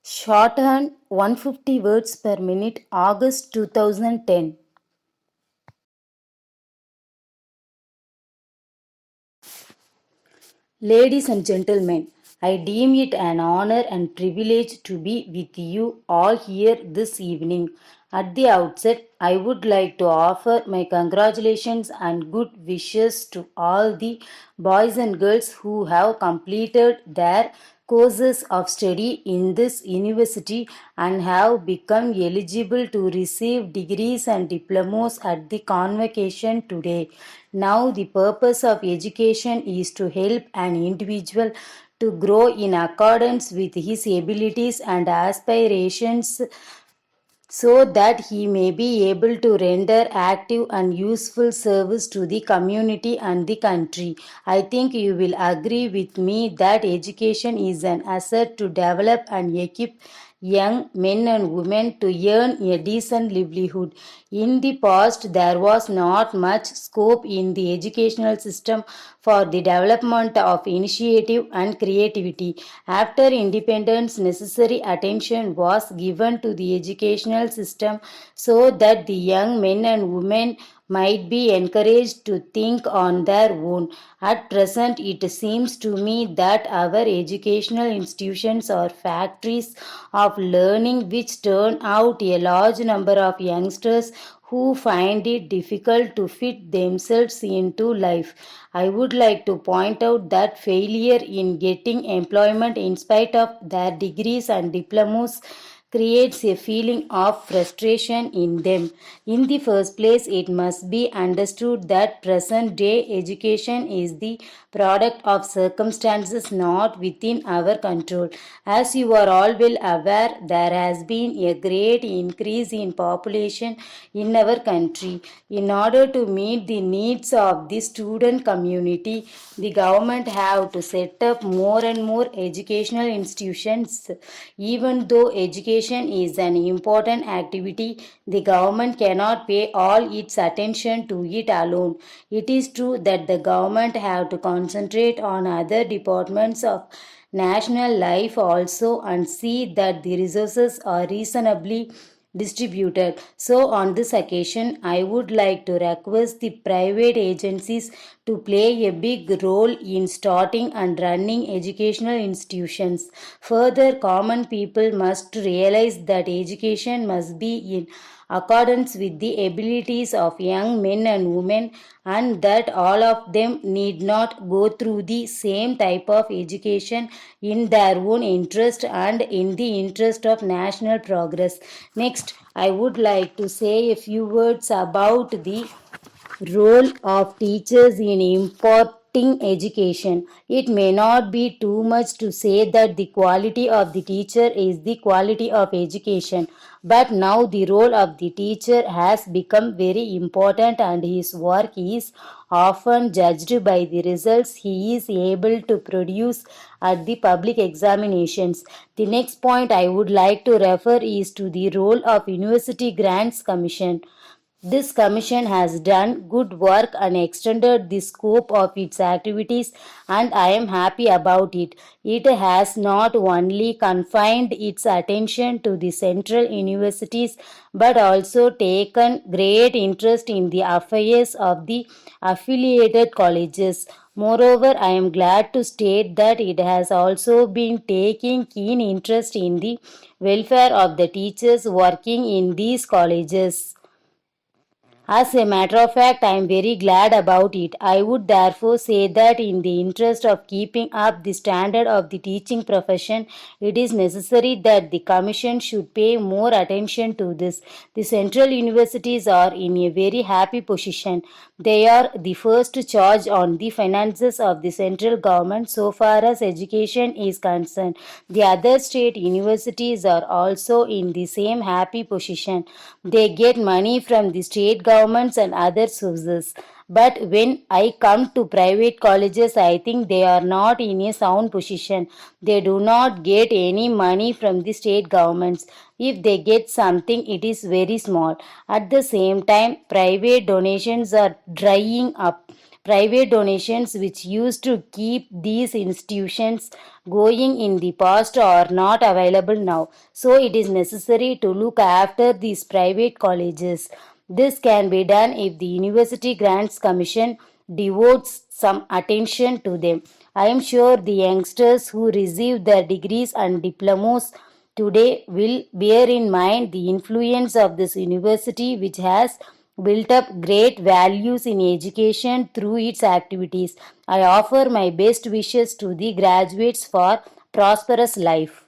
Shorthand 150 words per minute, August 2010. Ladies and gentlemen, I deem it an honor and privilege to be with you all here this evening. At the outset, I would like to offer my congratulations and good wishes to all the boys and girls who have completed their courses of study in this university and have become eligible to receive degrees and diplomas at the convocation today. Now, the purpose of education is to help an individual to grow in accordance with his abilities and aspirations so that he may be able to render active and useful service to the community and the country. I think you will agree with me that education is an asset to develop and equip young men and women to earn a decent livelihood. In the past, there was not much scope in the educational system for the development of initiative and creativity. After independence, necessary attention was given to the educational system so that the young men and women might be encouraged to think on their own. At present, it seems to me that our educational institutions are factories of learning which turn out a large number of youngsters who find it difficult to fit themselves into life. I would like to point out that failure in getting employment in spite of their degrees and diplomas creates a feeling of frustration in them. In the first place, it must be understood that present day education is the product of circumstances not within our control. As you are all well aware, there has been a great increase in population in our country. In order to meet the needs of the student community, the government have to set up more and more educational institutions. Even though education is an important activity, the government cannot pay all its attention to it alone. It is true that the government have to concentrate on other departments of national life also and see that the resources are reasonably distributed. So, on this occasion, I would like to request the private agencies to play a big role in starting and running educational institutions. Further, common people must realize that education must be in accordance with the abilities of young men and women and that all of them need not go through the same type of education in their own interest and in the interest of national progress. Next, I would like to say a few words about the role of teachers in imparting education. It may not be too much to say that the quality of the teacher is the quality of education, but now the role of the teacher has become very important and his work is often judged by the results he is able to produce at the public examinations. The next point I would like to refer is to the role of University Grants Commission. This commission has done good work and extended the scope of its activities, and I am happy about it. It has not only confined its attention to the central universities but also taken great interest in the affairs of the affiliated colleges. Moreover, I am glad to state that it has also been taking keen interest in the welfare of the teachers working in these colleges. As a matter of fact, I am very glad about it. I would therefore say that in the interest of keeping up the standard of the teaching profession, it is necessary that the Commission should pay more attention to this. The central universities are in a very happy position. They are the first charge on the finances of the central government so far as education is concerned. The other state universities are also in the same happy position. They get money from the state governments and other sources. But when I come to private colleges, I think they are not in a sound position. They do not get any money from the state governments. If they get something, it is very small. At the same time, private donations are drying up. Private donations, which used to keep these institutions going in the past, are not available now. So, it is necessary to look after these private colleges. This can be done if the University Grants Commission devotes some attention to them. I am sure the youngsters who receive their degrees and diplomas today will bear in mind the influence of this university, which has built up great values in education through its activities. I offer my best wishes to the graduates for prosperous life.